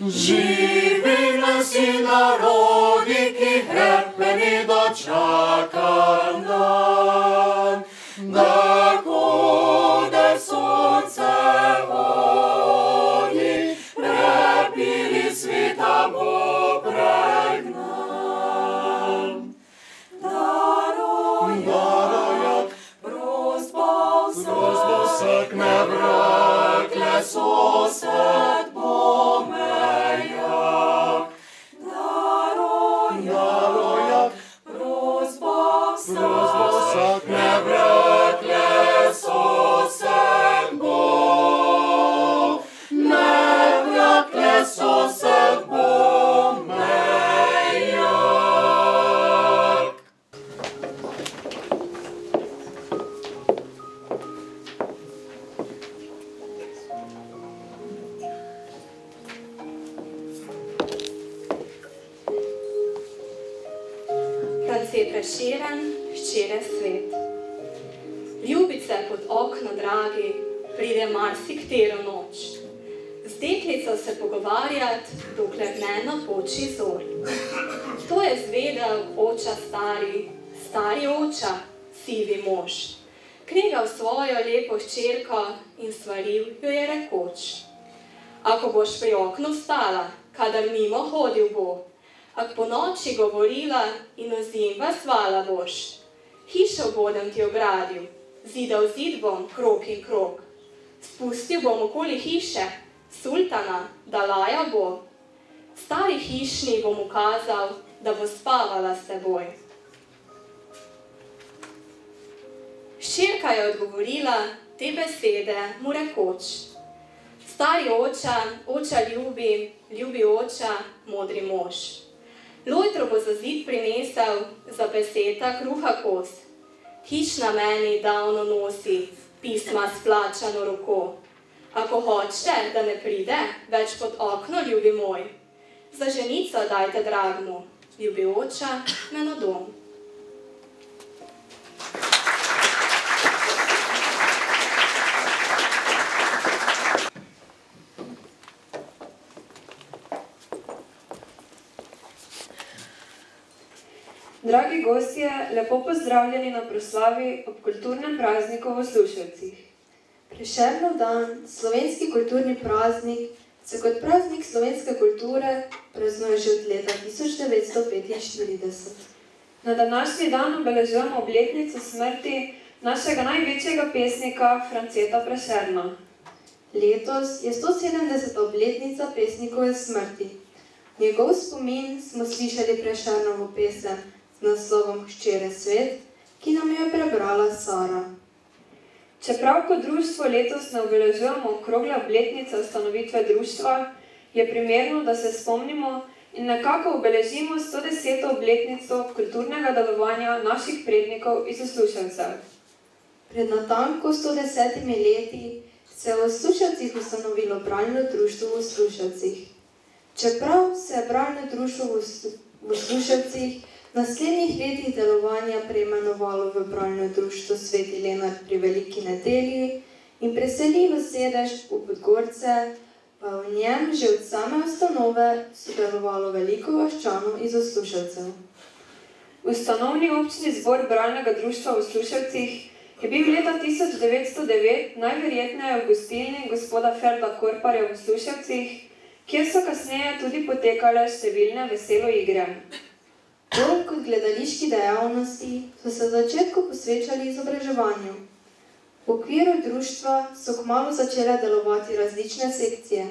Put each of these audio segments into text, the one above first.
Živi nasi narodi, ki hrepeni dočakam dan, da kode sonce vodi, prepili sveta bo pregnan. Darojak, prost bo vsak nevrakle sosed bo mejak. Darojak, prost bo vsak nevrakle sosed bo nevrakle sosed bo mejak. France Prešeren, hčere svet. Ljubice pod okno dragi, pride marsikatero noč. Z deklico se pogovarjat, dokler ne napoči zor. To je zvedel oča stari oča, sivi mož. Kregal svojo lepo hčerko in svaril jo je rekoč: Ako boš pri oknu stala, kadar mimo hodil bo, ak po noči govorila in ozimba svala boš. Hišo bodem ti ogradil, zidal zid bom krog in krog. Spustil bom okoli hiše, sultana, da laja bo. Stari hišni bom ukazal, da bo spavala s teboj. Hčerka je odgovorila te besede mu rekoč: Stari oča ljubi oča, modri mož. Lojtro bo za zid prinesel za peseta kruha kos. Hiš na meni davno nosi pisma s plačano roko. Ako hočete, da ne pride več pod okno, ljubi moj, za ženico dajte dragmu, ljubi oča, me na dom. Dragi gostje, lepo pozdravljeni na proslavi ob kulturnem prazniku v Sluševcih. Prešernov dan, slovenski kulturni praznik, se kot praznik slovenske kulture praznuje že od leta 1945. Na današnji dan obeležujemo obletnico smrti našega največjega pesnika Franceta Prešerna. Letos je 170. obletnica pesnikove smrti. Njegov spomin smo slišali Prešernovo pesem z naslovom Hčere svet, ki nam jo je prebrala Sara. Čeprav kot društvo letos ne obeležujemo okrogle obletnice ustanovitve društva, je primerno, da se spomnimo in nekako obeležimo 110. obletnico kulturnega delovanja naših prednikov iz Sluševcev. Pred natanko 110 leti se je v Sluševcih ustanovilo bralno društvo v Sluševcih. Čeprav se je bralno društvo v Sluševcih v naslednjih letih delovanja preimenovalo v bralno društvo Sveti Lenart pri Veliki nedelji in preselilo sedež v Podgorce, pa v njem že od same ustanove sodelovalo veliko vaščanov iz Sluševcev. Ustanovni občni zbor bralnega društva v Sluševcih je bil leta 1909 najverjetneje v gostilni gospoda Ferda Korparja v Sluševcih, kjer so kasneje tudi potekale številne veselo igre. Bolj kot gledališki dejavnosti so se v začetku posvečali izobraževanju. V okviru društva so kmalu začele delovati različne sekcije: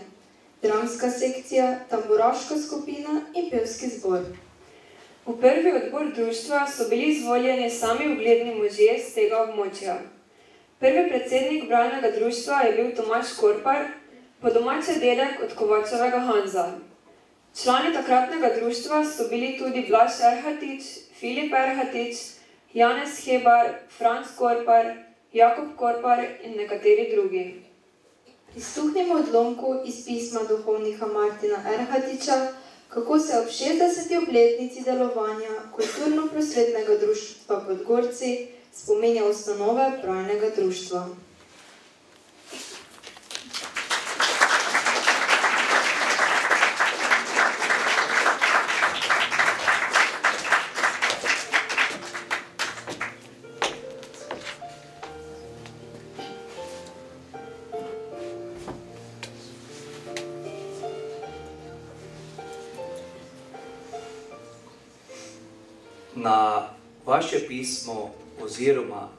dramska sekcija, tamburaška skupina in pevski zbor. V prvi odbor društva so bili izvoljeni sami ugledni možje z tega območja. Prvi predsednik bralnega društva je bil Tomaž Korpar, po domače dedek od Kovačevega Hanza. Člani takratnega društva so bili tudi Blaž Erhatič, Filip Erhatič, Janez Hebar, Franc Korpar, Jakob Korpar in nekateri drugi. Prisluhnimo odlomku iz pisma duhovnika Martina Erhatiča, kako se ob 60. obletnici delovanja kulturno-prosvetnega društva Podgorci spominja ustanove bralnega društva. Na vaše pismo oziroma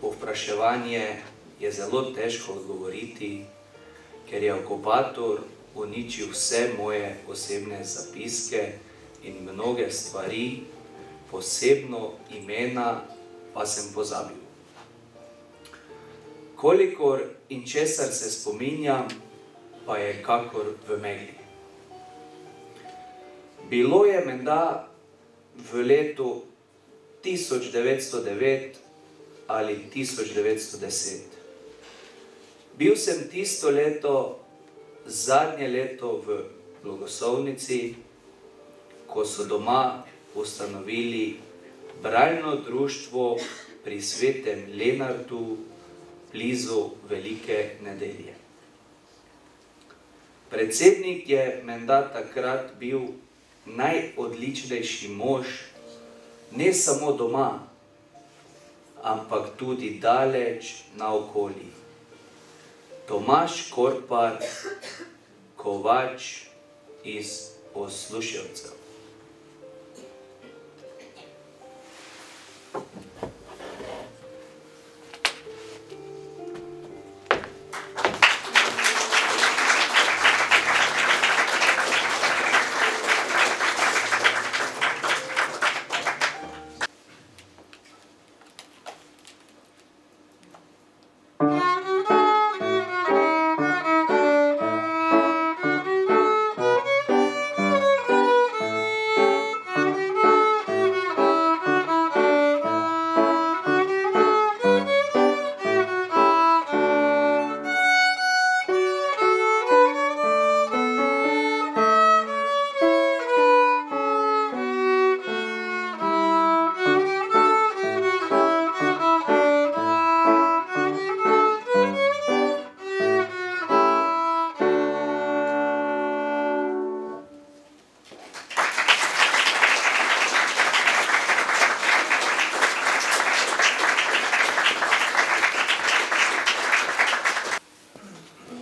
povpraševanje je zelo težko odgovoriti, ker je okupator uničil vse moje osebne zapiske in mnoge stvari, posebno imena pa sem pozabil. Kolikor in česar se spominjam, pa je kakor v megli. Bilo je menda v letu 1909 ali 1910. Bil sem tisto leto, zadnje leto v Blagoslovnici, ko so doma ustanovili bralno društvo pri Svetem Lenartu blizu Velike nedelje. Predsednik je menda takrat bil najodličnejši mož, ne samo doma, ampak tudi daleč naokoli. Tomaž Korpar, kovač iz Osluševcev.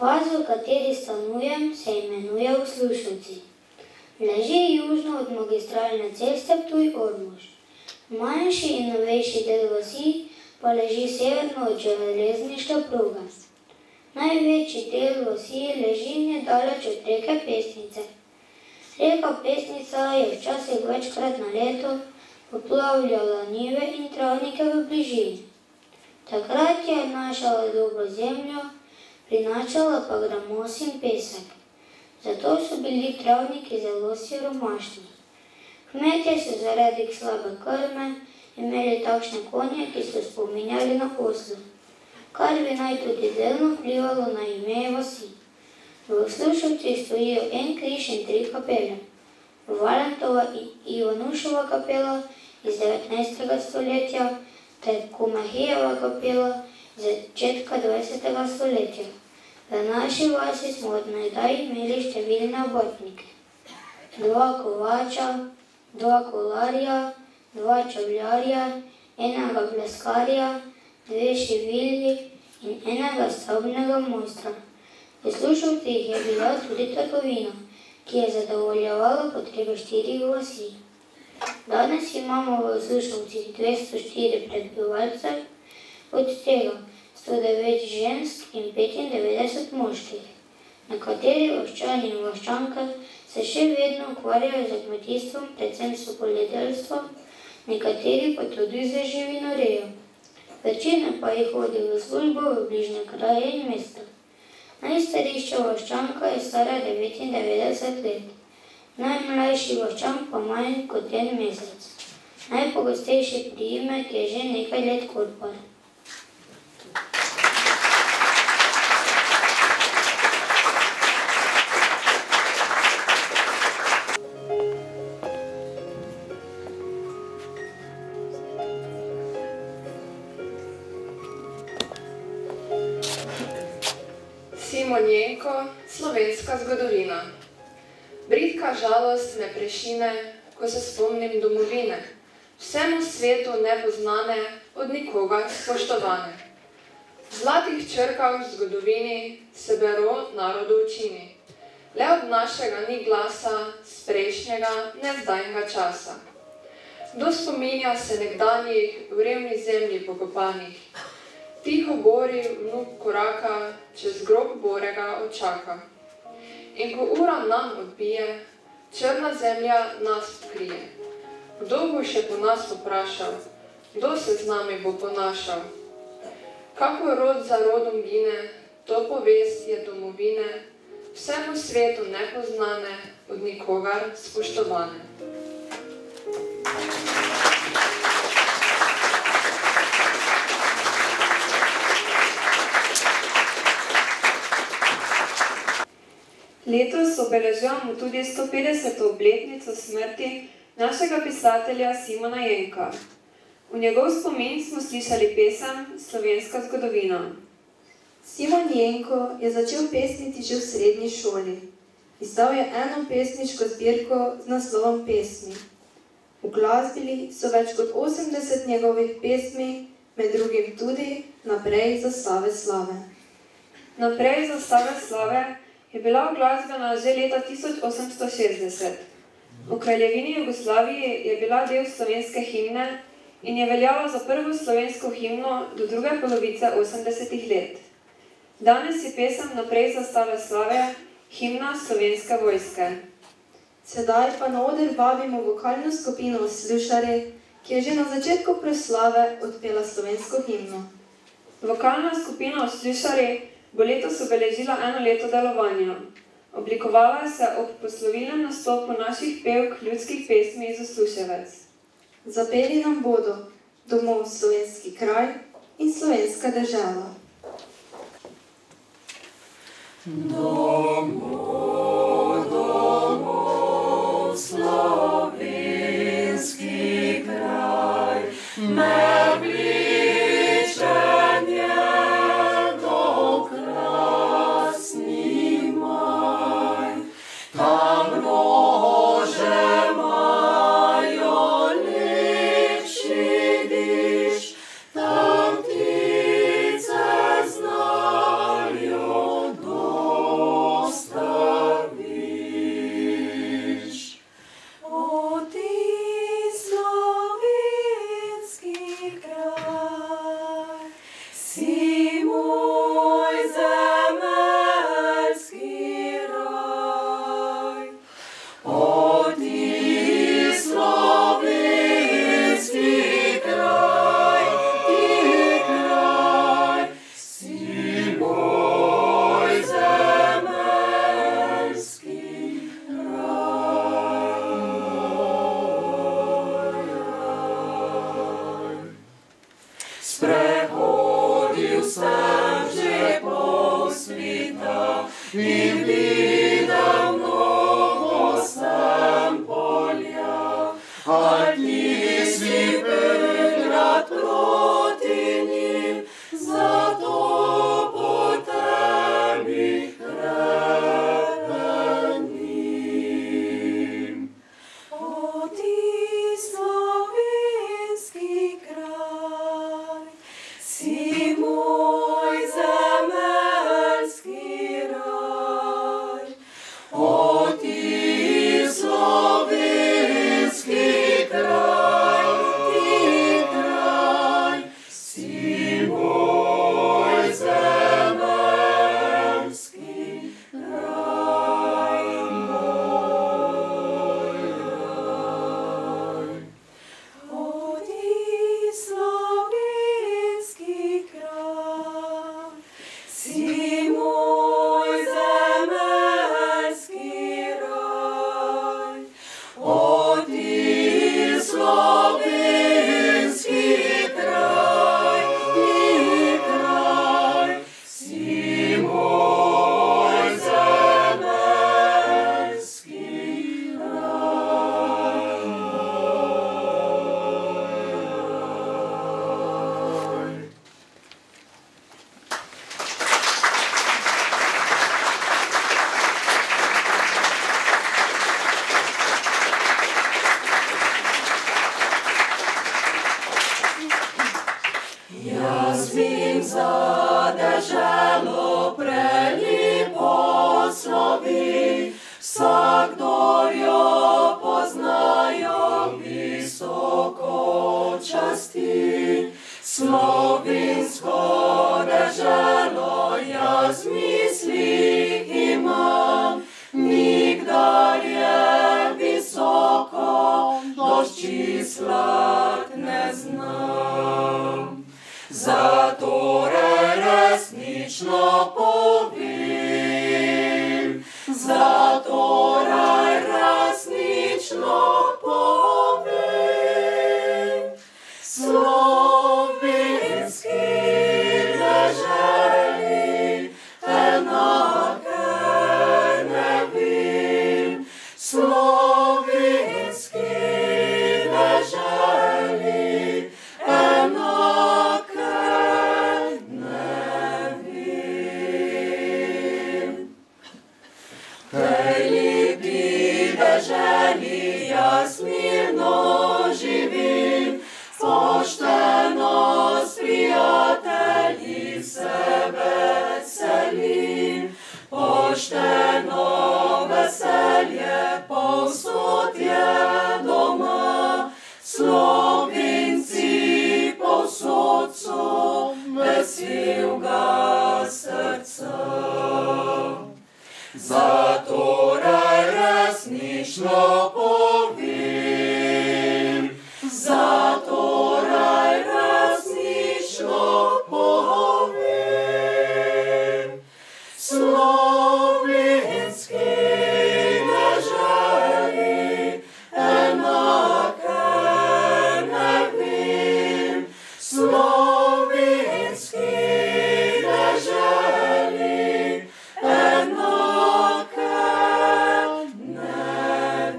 Vas, v kateri stanujem, se imenuje Osluševci. Leži južno od magistralne ceste Ptuj-Ormož. Manjši in novejši del vasi pa leži severno od železniške proge. Največji del vasi leži nedaleč od reke Pesnice. Reka Pesnica je včasih večkrat na leto poplavljala njive in travnike v bližini. Takrat je odnašala dobro zemljo, prinašala pa gramos in pesek. Zato so bili travniki zelo siromašni. Kmetje so zaradi slabe krme imeli takšne konje, ki so spominjali na osle, kar bi naj tudi delno vplivalo na ime vasi. V Osluševcih stojijo en križ in 3 kapele. Valentova in Ivanušova kapela iz 19. stoletja ter Komahijeva kapela iz začetka 20. stoletja. V naši vasi smo od nekdaj imeli številne obrtnike. 2 kovača, 2 kolarja, 2 čevljarja, 1 bleskarja, 2 šivilji in 1 stavbnega mojstra. V Osluševcih je bila tudi trgovina, ki je zadovoljevala potrebe 4 vasi. Danes imamo v Osluševcih 204 prebivalcev, od tega 109 žensk in 95 moških. Nekateri vaščani in vaščanke se še vedno ukvarjajo z kmetijstvom, predvsem s poljedelstvom, nekateri pa tudi z živinorejo. Večina pa jih hodi v službo v bližnje kraje in mesta. Najstarejša vaščanka je stara 99 let, najmlajši vaščan pa manj kot 1 mesec. Najpogostejši priimek je že nekaj let Korpar. Simonjenko, slovenska zgodovina. Bridka žalost me prešine, ko se spomnim domovine, vsemu svetu nepoznane, od nikogar spoštovane. V zlatih črkah v zgodovini se bero narodovčini, le od našega ni glasa, z prejšnjega, nezdajnega časa. Kdo spominja se nekdanjih v revni zemlji pokopanih? Tiho bori vnuk koraka čez grob borega očaka. In ko ura nam odbije, črna zemlja nas odkrije. Kdo bo še po nas poprašal? Kdo se z nami bo ponašal? Kako rod za rodom gine, to povest je domovine, vsemu svetu nepoznane, od nikogar spoštovane. Letos obeležujemo tudi 150. obletnico smrti našega pisatelja Simona Jenka. V njegov spomin smo slišali pesem Slovenska zgodovina. Simon Jenko je začel pesniti že v srednji šoli. Izdal je eno pesniško zbirko z naslovom Pesmi. Uglasbili so več kot 80 njegovih pesmi, med drugim tudi Naprej za slave slave. Naprej za slave slave je bila uglasbena že leta 1860. V Kraljevini Jugoslaviji je bila del slovenske himne in je veljala za prvo slovensko himno do druge polovice 80. let. Danes je pesem Naprej za slave slave himna Slovenske vojske. Sedaj pa na oder vabimo vokalno skupino Slušarji, ki je že na začetku proslave odpela slovensko himno. Vokalna skupina Slušarji bo letos obeležila 1 leto delovanja. Oblikovala se ob poslovilnem nastopu naših pevk ljudskih pesmi iz Osluševec. Zapeli nam bodo Domov slovenski kraj in Slovenska država. Domov, domov, slovenski kraj, me vleče njegov krasni maj. Tam rože imajo lepši diš, tam ptice znajo dosta viš. O ti slovenski kraj, si moj zemeljski raj. O ti slovenski kraj, si moj zemeljski raj. Sprehodil sem že pol sveta in videl mnogo sem polja, a ti si Beograd proti njim, zato po tebi krepenim. O ti slovenski kraj, si moj zemeljski raj. O ti slovenski kraj, si moj zemeljski raj, moj raj. O ti slovenski kraj, si moj zemeljski raj. O ti slovenski kraj, si moj zemeljski raj. Jaz vim za deželo prelepo slovi, vsakdor jo poznajo visoko jaz mislih imam, nikdar je visoko, dost čislat ne znam. Zatorej resnično povem, zatorej resnično povem, slovenski deželi enake ne vem, slovenski deželi enake ne vem. Tej lepi deželi jaz mirno živim, pošteno s prijatelji se veselim, pošteno veselje povsod je doma, Slovenci povsod so veselega srca. Zatorej resnično povem, zatorej resnično povem, slovenski deželi enake ne vem, slovenski deželi enake ne vem.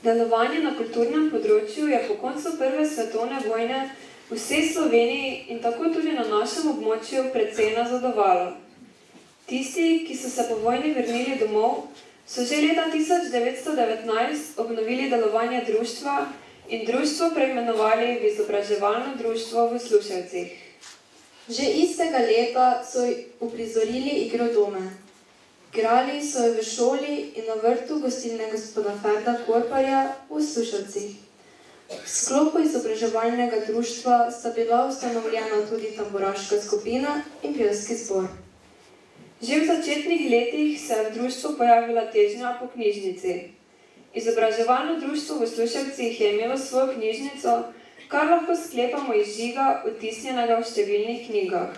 Delovanje na kulturnem področju je po koncu Prve svetovne vojne v vsej Sloveniji in tako tudi na našem območju precej nazadovalo. Tisti, ki so se po vojni vrnili domov, so že leta 1919 obnovili delovanje društva in društvo preimenovali v Izobraževalno društvo v Sluševcih. Že istega leta so uprizorili igro Dome. Igrali so jo v šoli in na vrtu gostilne gospoda Ferda Korparja v Sluševcih. V sklopu izobraževalnega društva sta bila ustanovljena tudi tamburaška skupina in pevski zbor. Že v začetnih letih se je v društvu pojavila težnja po knjižnici. Izobraževalno društvo v Sluševcih je imelo svojo knjižnico, kar lahko sklepamo iz žiga, odtisnjenega v številnih knjigah.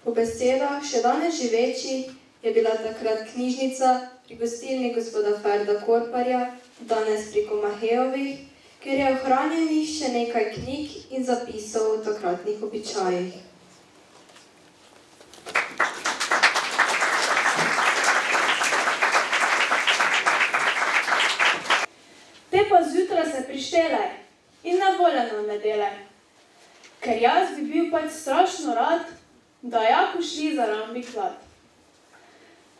Po besedah še danes živeči je bila takrat knjižnica pri gostilni gospoda Ferda Korparja, danes pri Komahejovih, kjer je ohranjenih še nekaj knjig in zapisov o takratnih običajih. Te pa zjutraj se prištelaj in na voljeno ne delaj, ker jaz bi bil pač strašno rad, da jako šli za rambi klad.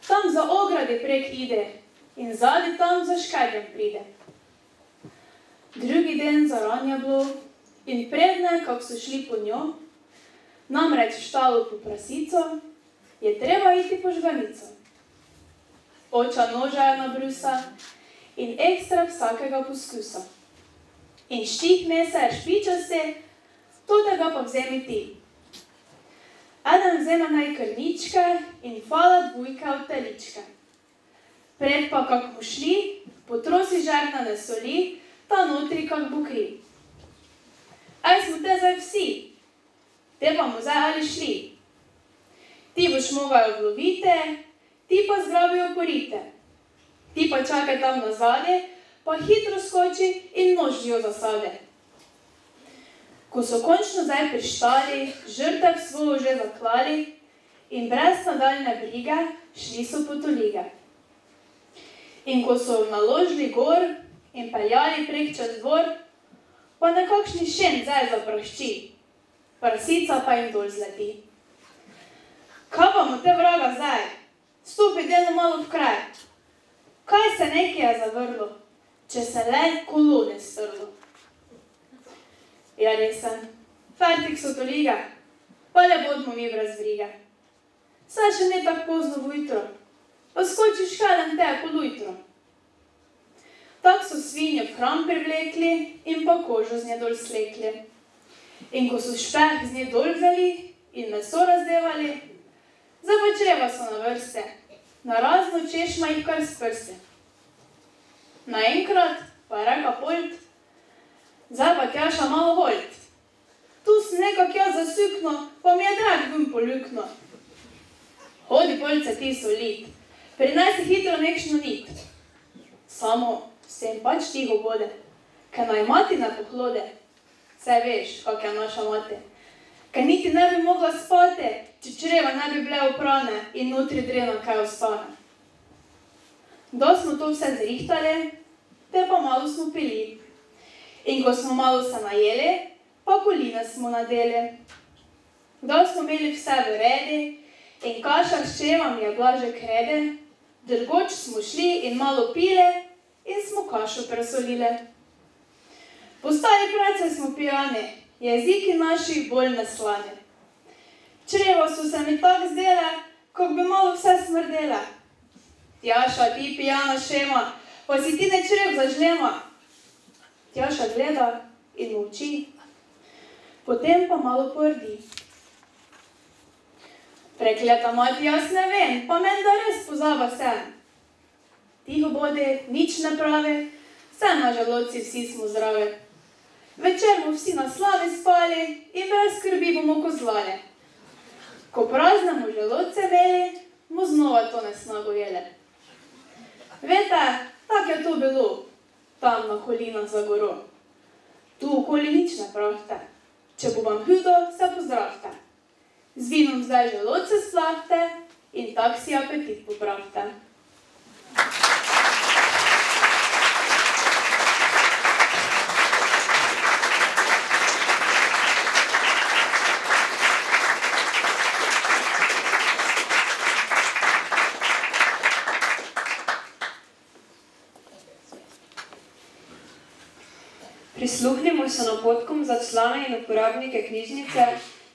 Tam za ogradi prek ide in zadi tam za škajden pride. Drugi den zaran je bilo in predne, kak so šli po njo, namreč v štalu po prasico, je treba iti po žganico. Oča noža je nabrusa in ekstra vsakega poskusa. In štih mesa je špičaste, totega pa vzemi ti. Eden vzema naj krničke in fala dvojke od teličke. Pred pa, kak mu šli, potrosi žernane soli, ta notri kak bo kri. Aj smo te zdaj vsi, te pa mu zdaj ali šli. Ti boš mogel odlovite, ti pa zgrabijo porite. Ti pa čakaj tam nazade, pa hitro skoči in nož jo zasade. Ko so končno zdaj prištali, žrtev svojo že zaklali in brez nadaljne brige šli so po tolige. In ko so naložili gor in peljali prek čez dvor, pa nekakšni šen zdaj zaprašči, prasica pa jim dol zleti. Kaj pa mu te vraga zdaj? Stopi deno malo v kraj. Kaj se nekaj je zavrlo, če se le kolo ne strlo? Ja, resen, fertik so tolige, pa le bodmo mi brez brige. saj še ne tako pozno vujutro, pa skočiš halen te polujutro. Tak so svinjo v hram privlekli in pa kožo z nje dol slekli. In ko so špeh z nje dol vzeli in meso razdevali, zdaj pa čreva so na vrste, na razno češma jih kar s prste. Naenkrat pa je reka Polt, zdaj pa Tjaša malo holt. Tu sem nekak jaz zasukno, pa mi je drag ven poljukno. Hodi Polce ti solit, prinesi hitro nekšno nit. Samo se jim pač tiho bode, ker naj mati ne pohlode. Saj veš, kak je naša mati. Ker niti ne bi mogla spati, če čreva ne bi bile oprane in notri dreno kaj ostane. Da smo to vse zrihtali, te pa malo smo pili. In ko smo malo se najeli, pa koline smo nadeli. Da smo imeli vse v redi in kaša s črevam je bila že krede, drgoč smo šli in malo pile in smo kašo presolile. Postali precej smo pijani, jeziki naši bolj neslani. Čreva so se mi tak zdele, kak bi malo vse smrdele. Tjaša, ti pijana šema, pa si ti ne črev zažlema. Tjaša gleda in molči, potem pa malo pordi. Prekleta mati, jaz ne vem, pa menda res pozaba sem. Tiho bodi, nič ne pravi, vse na želodci vsi smo zdravi. Večer bomo vsi na slavi spali in brez skrbi bomo kozlali. Ko praznemu želodce imeli, bomo znova to nesnago jele. Vete, tak je to bilo, tam na kolinah za goro. Tu okoli nič ne pravite, če bo vam hudo, se pozdravite. Z vinom zdaj želodce splavite in tak si apetit popravite. Prisluhnimo se napotkom za člane in uporabnike knjižnice,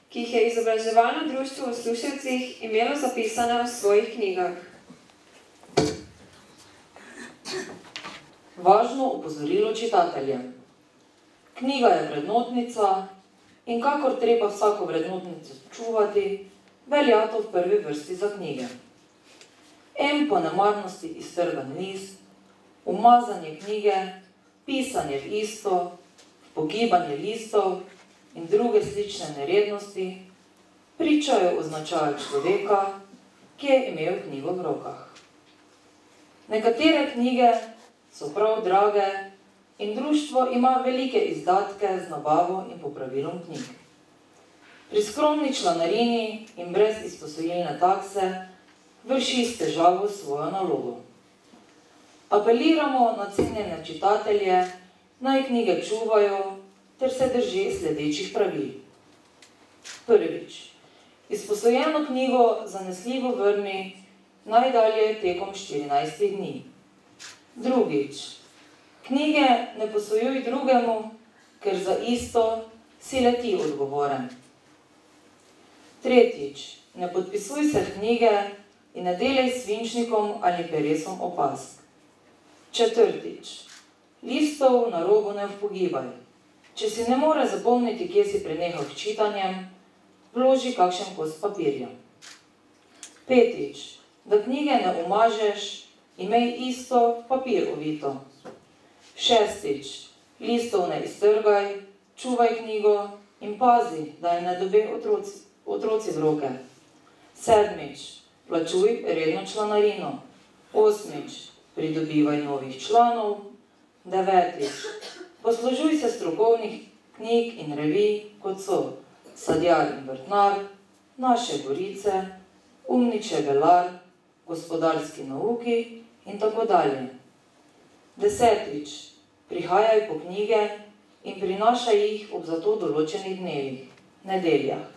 ki jih je izobraževalno društvo v Sluševcih imelo zapisane v svojih knjigah. Važno opozorilo čitateljem. Knjiga je vrednotnica in kakor treba vsako vrednotnico čuvati, velja to v prvi vrsti za knjige. En po nemarnosti iztrgan list, umazanje knjige, pisanje v isto, pogibanje listov in druge slične nerednosti pričajo o značaju človeka, ki je imel knjigo v rokah. Nekatere knjige so prav drage in društvo ima velike izdatke z nabavo in popravilom knjig. Pri skromni članarini in brez izposojilne takse vrši s težavo svojo nalogo. Apeliramo na cenjene čitatelje, naj knjige čuvajo ter se drži sledečih pravil. Prvič, izposojeno knjigo zanesljivo vrni najdalje tekom 14 dni. Drugič, knjige ne posojuj drugemu, ker za isto si le ti odgovoren. Tretjič, ne podpisuj se knjige in ne delaj svinčnikom ali peresom opazk. Četrtič, listov na robu ne vpogibaj. Če si ne more zapomniti, kje si prenehal s čitanjem, vloži kakšen kos papirja. Petič, da knjige ne umažeš, imej isto papir ovito. Šestič, listov ne iztrgaj, čuvaj knjigo in pazi, da je ne dobe otroci v roke. Sedmič, plačuj redno članarino. Osmič, pridobivaj novih članov. Devetič, poslužuj se strokovnih knjig in revij, kot so Sadjar in vrtnar, Naše gorice, Umniče velar, Gospodarski nauki in tako dalje. Desetič, prihajaj po knjige in prinašaj jih ob za to določenih dnevih, nedeljah.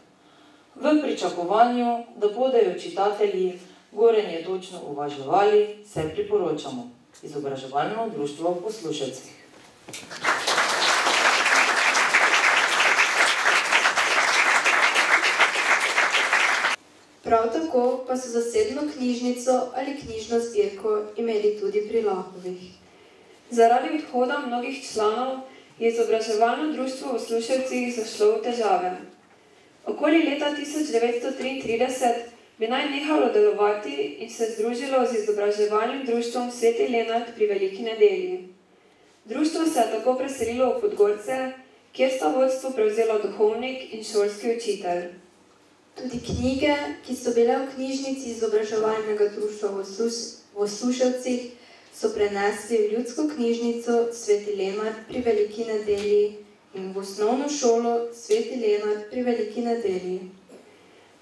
V pričakovanju, da bodo čitatelji gorenje točno uvaževali, se priporočamo. Izobraževalno društvo v Sluševcih. Prav tako pa so zasebno knjižnico ali knjižno zbirko imeli tudi pri Lahovih. Zaradi odhoda mnogih članov je izobraževalno društvo v Sluševcih zašlo v težave. Okoli leta 1933 bi naj nehalo delovati in se združilo z izobraževalnim društvom Sveti Lenart pri Veliki nedelji. Društvo se je tako preselilo v Podgorce, kjer sta vodstvo prevzela duhovnik in šolski učitelj. Tudi knjige, ki so bile v knjižnici izobraževalnega društva v Sluševcih, so prenesli v ljudsko knjižnico Sveti Lenart pri Veliki nedelji in v osnovno šolo Sveti Lenart pri Veliki nedelji.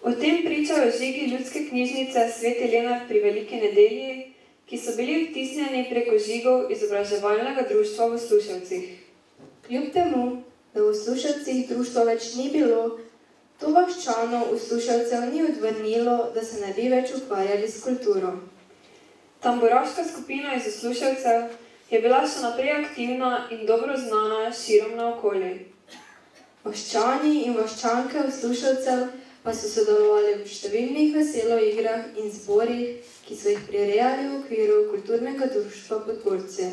O tem pričajo žigi ljudske knjižnice Sveti Lenart pri Veliki nedelji, ki so bili vtisnjeni preko žigov izobraževalnega društva v Sluševcih. Kljub temu, da v Sluševcih društva več ni bilo, to vaščanov v Sluševcev ni odvrnilo, da se ne bi več ukvarjali s kulturo. Tamburaška skupina iz Sluševcev je bila še naprej aktivna in dobro znana širom naokoli. Vaščani in vaščanke v Sluševcev pa so sodelovali v številnih veseloigrah in zborih, ki so jih prirejali v okviru kulturnega društva Podgorce.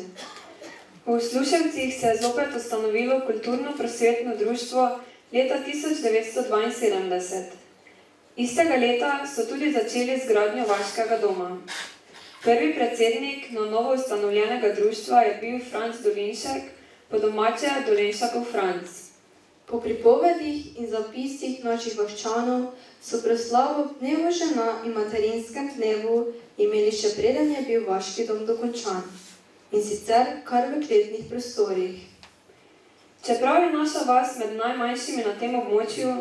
V Sluševcih se je zopet ustanovilo kulturno-prosvetno društvo leta 1972. Istega leta so tudi začeli z gradnjo vaškega doma. Prvi predsednik na novo ustanovljenega društva je bil Franc Dolinšek, po domače Dolinšakov Franc. Po pripovedih in zapisih naših vaščanov so proslavo dnevu žena in materinskem dnevu imeli še preden je bil vaški dom dokončan, in sicer kar v kletnih prostorih. Čeprav je naša vas med najmanjšimi na tem območju,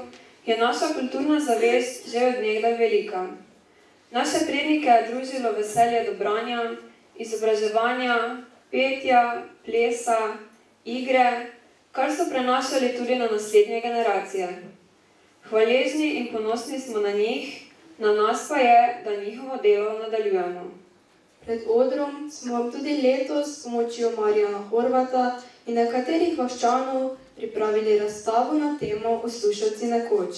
je naša kulturna zavest že od nekdaj velika. Naše prednike je družilo veselje do branja, izobraževanja, petja, plesa, igre, kar so prenašali tudi na naslednje generacije. Hvaležni in ponosni smo na njih, na nas pa je, da njihovo delo nadaljujemo. Pred odrom smo vam tudi letos s pomočjo Marjana Horvata in nekaterih vaščanov pripravili razstavo na temo O Sluševci nekoč.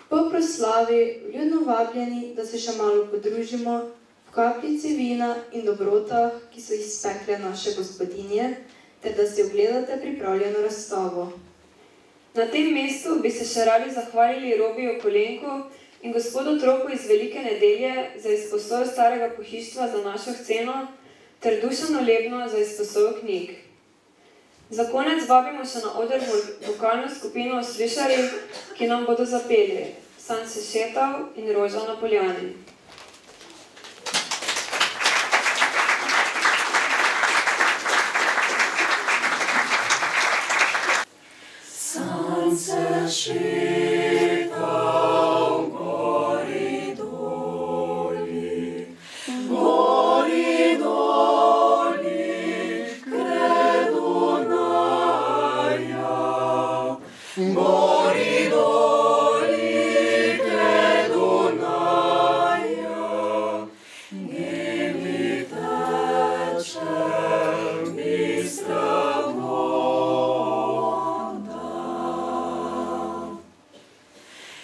Po proslavi vljudno vabljeni, da se še malo podružimo v kapljici vina in dobrotah, ki so jih spekle naše gospodinje, ter da si ogledate pripravljeno razstavo. Na tem mestu bi se še radi zahvalili Robiju Kolenku in gospodu Tropu iz Velike nedelje za izposojo starega pohištva za našo sceno ter Dušanu Lebno za izposojo knjig. Za konec vabimo še na oder vokalno skupino Slišari, ki nam bodo zapeli San se šetal in Roža na poljani. San se šetal gori doli, gori doli, kraj Dunaja. Gori doli, kraj Dunaja, njemi teče bistra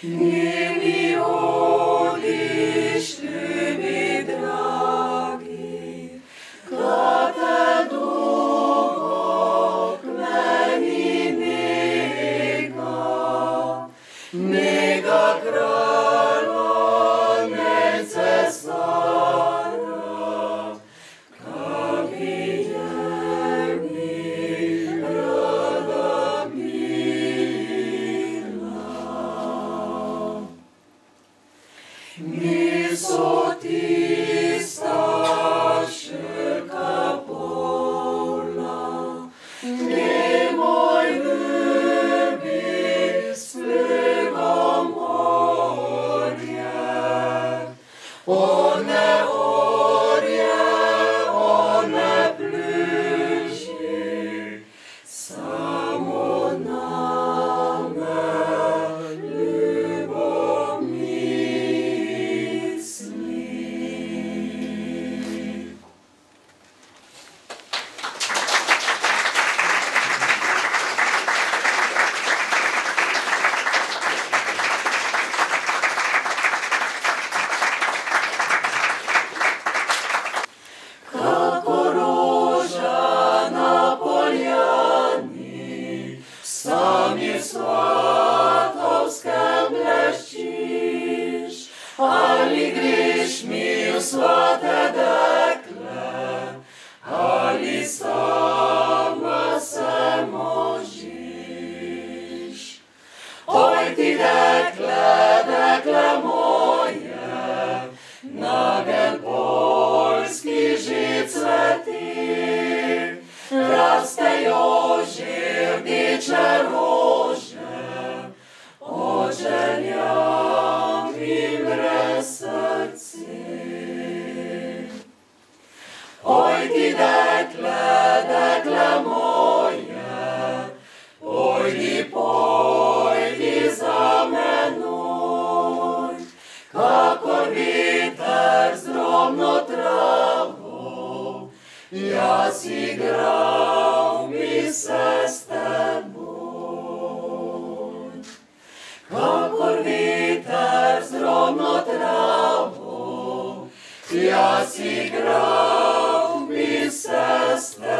Njemi odiš, ljubi dragi, ka te dugo k meni nega kralja ne cesara, ka bi njemi rada Mi so tista širka pola, ne moj ljubi sligo morje. One orje, one pljuči, samo name ljubo misli. ali greš mi v svate dekle, ali sama se možiš. Oj ti dekle, dekle moje, nagel poljski že cveti, rastejo že rdeče rože, očenjam in brez srce. Oj ti dekle, dekle moje, pojdi za menoj, kakor viter z drobno travo, jaz igral bi se s teboj. Kakor viter z drobno travo, jaz igral bi se s teboj.